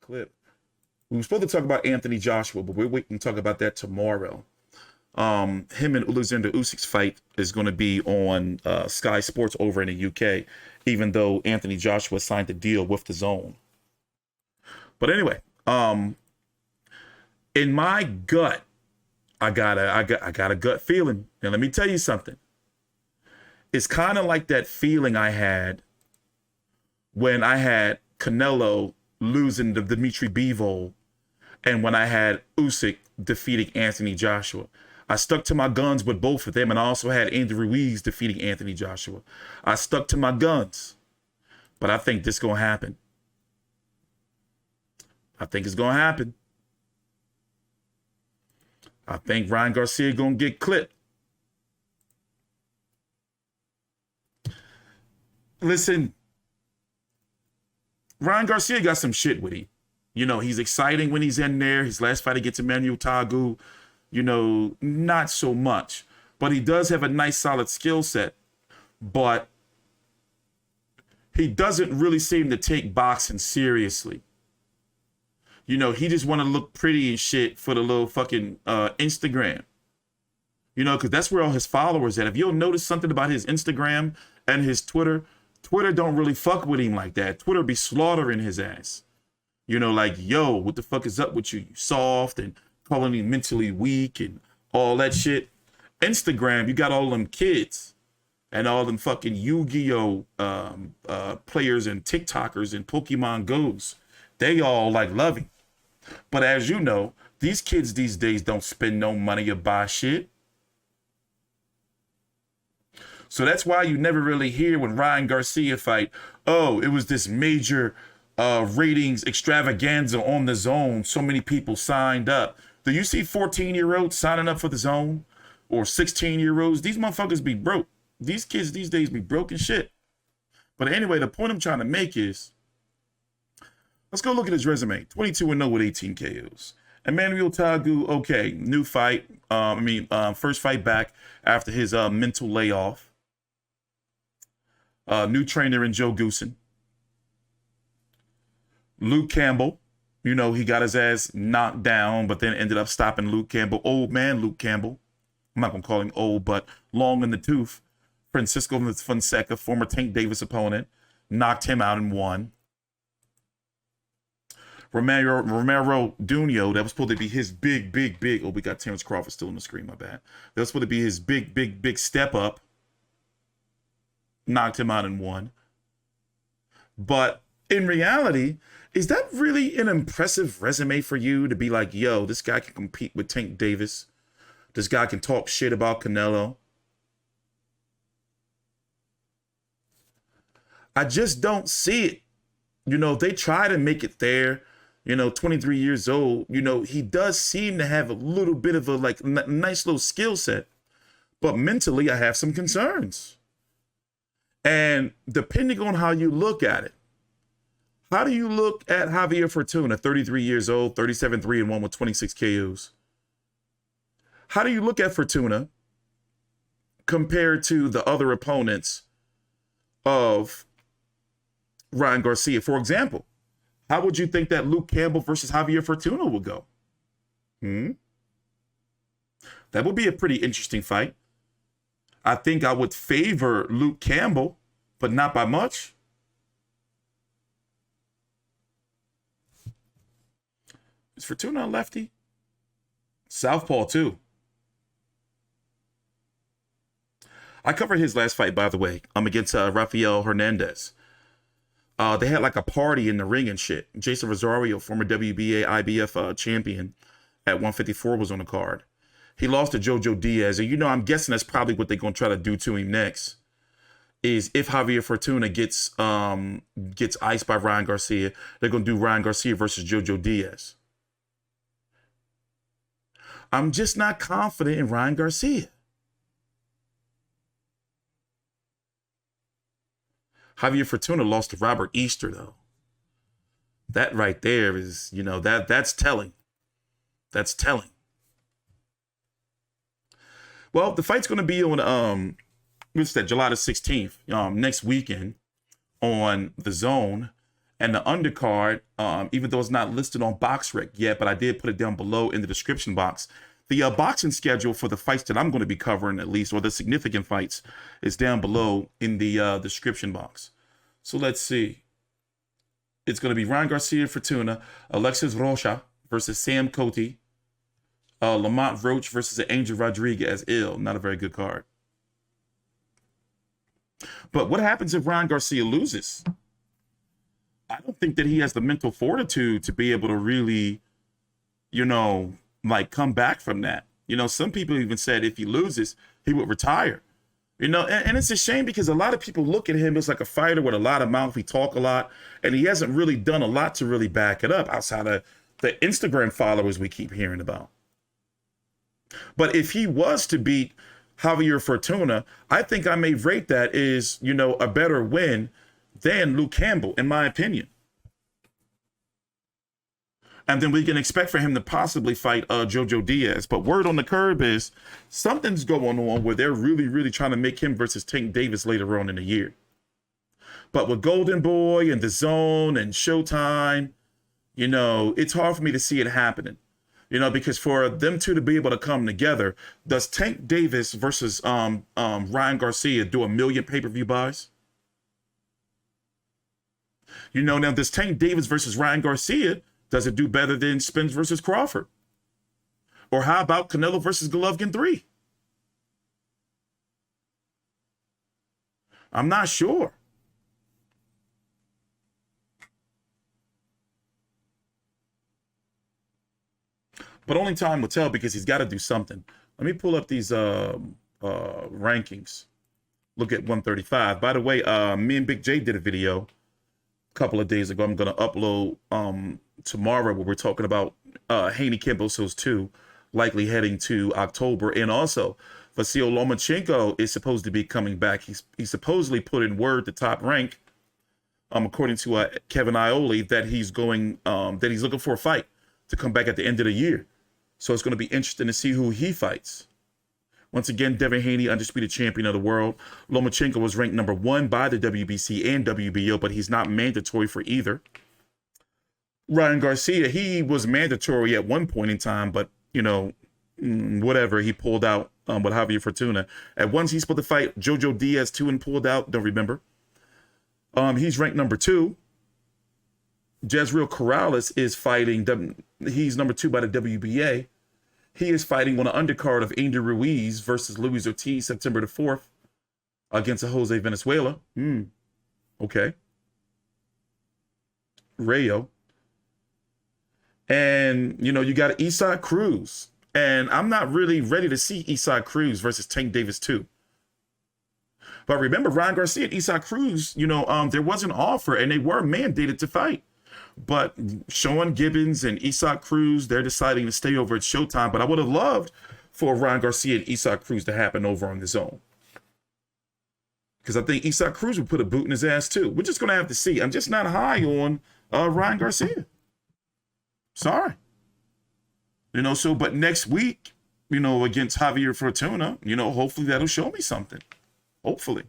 clip. We were supposed to talk about Anthony Joshua, but we're waiting to talk about that tomorrow. Him and Alexander Usyk's fight is going to be on Sky Sports over in the UK, even though Anthony Joshua signed a deal with the Zone. But anyway, in my gut, I got a gut feeling. And let me tell you something. It's kind of like that feeling I had when I had Canelo losing to Dimitri Bivol and when I had Usyk defeating Anthony Joshua. I stuck to my guns with both of them, and I also had Andy Ruiz defeating Anthony Joshua. I stuck to my guns, but I think this is going to happen. I think it's going to happen. I think Ryan Garcia going to get clipped. Listen, Ryan Garcia got some shit with him. You know, he's exciting when he's in there. His last fight against Emmanuel Tagu, you know, not so much. But he does have a nice, solid skill set. But he doesn't really seem to take boxing seriously. You know, he just want to look pretty and shit for the little fucking Instagram. You know, because that's where all his followers at. If you'll notice something about his Instagram and his Twitter, Twitter don't really fuck with him like that. Twitter be slaughtering his ass. You know, like, yo, what the fuck is up with you? You soft, and calling him mentally weak and all that shit. Instagram, you got all them kids and all them fucking Yu-Gi-Oh players and TikTokers and Pokemon Go's. They all like love him. But as you know, these kids these days don't spend no money or buy shit. So that's why you never really hear when Ryan Garcia fight, oh, it was this major ratings extravaganza on the Zone. So many people signed up. Do you see 14-year-olds signing up for the Zone? Or 16-year-olds? These motherfuckers be broke. These kids these days be broke and shit. But anyway, the point I'm trying to make is, let's go look at his resume. 22-0 with 18 KOs. Emmanuel Tagu, okay, new fight. First fight back after his mental layoff. New trainer in Joe Goosen. Luke Campbell, you know, he got his ass knocked down, but then ended up stopping Luke Campbell. Old man Luke Campbell. I'm not going to call him old, but long in the tooth. Francisco Fonseca, former Tank Davis opponent, knocked him out and won. Romero Dunio, that was supposed to be his big. Oh, we got Terrence Crawford still on the screen, my bad. That was supposed to be his big step up. Knocked him out and won. But in reality, is that really an impressive resume for you to be like, yo, this guy can compete with Tank Davis? This guy can talk shit about Canelo? I just don't see it. You know, they try to make it there. You know, 23 years old, you know, he does seem to have a little bit of a like nice little skill set. But mentally, I have some concerns. And depending on how you look at it, how do you look at Javier Fortuna, 33 years old, 37-3-1 with 26 KOs? How do you look at Fortuna compared to the other opponents of Ryan Garcia? For example, how would you think that Luke Campbell versus Javier Fortuna would go? That would be a pretty interesting fight. I think I would favor Luke Campbell, but not by much. Is Fortuna a lefty? Southpaw too. I covered his last fight, by the way. Against Rafael Hernandez. They had like a party in the ring and shit. Jason Rosario, former WBA IBF champion at 154, was on the card. He lost to Jojo Diaz. And, you know, I'm guessing that's probably what they're going to try to do to him next. Is if Javier Fortuna gets iced by Ryan Garcia, they're going to do Ryan Garcia versus Jojo Diaz. I'm just not confident in Ryan Garcia. Javier Fortuna lost to Robert Easter, though. That right there is, you know, that's telling. That's telling. Well, the fight's going to be on, what's that, July the 16th, next weekend on The Zone. And the undercard, even though it's not listed on BoxRec yet, but I did put it down below in the description box. The boxing schedule for the fights that I'm going to be covering, at least, or the significant fights, is down below in the description box. So let's see. It's going to be Ryan Garcia Fortuna, Alexis Rocha versus Sam Cote, Lamont Roach versus Angel Rodriguez. Not a very good card. But what happens if Ryan Garcia loses? I don't think that he has the mental fortitude to be able to really, like come back from that. Some people even said if he loses, he would retire. And it's a shame because a lot of people look at him as like a fighter with a lot of mouth. He talk a lot, and he hasn't really done a lot to really back it up outside of the Instagram followers we keep hearing about. But if he was to beat Javier Fortuna, I think I may rate that as, a better win than Luke Campbell, in my opinion. And then we can expect for him to possibly fight Jojo Diaz. But word on the curb is something's going on where they're really, really trying to make him versus Tank Davis later on in the year. But with Golden Boy and The Zone and Showtime, it's hard for me to see it happening. Because for them two to be able to come together, does Tank Davis versus Ryan Garcia do 1 million pay-per-view buys? Now does Tank Davis versus Ryan Garcia, does it do better than Spence versus Crawford? Or how about Canelo versus Golovkin 3? I'm not sure. But only time will tell because he's got to do something. Let me pull up these rankings. Look at 135. By the way, me and Big J did a video a couple of days ago. I'm going to upload tomorrow where we're talking about Haney Kimbosos 2 likely heading to October. And also, Vasil Lomachenko is supposed to be coming back. He's supposedly put in word to Top Rank, according to Kevin Iole, that he's looking for a fight to come back at the end of the year. So it's going to be interesting to see who he fights. Once again, Devin Haney, undisputed champion of the world. Lomachenko was ranked number 1 by the WBC and WBO, but he's not mandatory for either. Ryan Garcia, he was mandatory at one point in time, but, whatever. He pulled out with Javier Fortuna. At once, he's supposed to fight Jojo Diaz too and pulled out. Don't remember. He's ranked number 2. Jezreel Corrales is fighting. He's number 2 by the WBA. He is fighting on an undercard of Angel Ruiz versus Luis Ortiz September the 4th against a Jose Venezuela. Okay. Rayo. And, you got Isaac Cruz. And I'm not really ready to see Isaac Cruz versus Tank Davis 2. But remember, Ryan Garcia and Isaac Cruz, there was an offer and they were mandated to fight. But Sean Gibbons and Isaac Cruz, they're deciding to stay over at Showtime. But I would have loved for Ryan Garcia and Isaac Cruz to happen over on The Zone. Because I think Isaac Cruz would put a boot in his ass too. We're just going to have to see. I'm just not high on Ryan Garcia. Sorry. But next week, against Javier Fortuna, hopefully that'll show me something. Hopefully.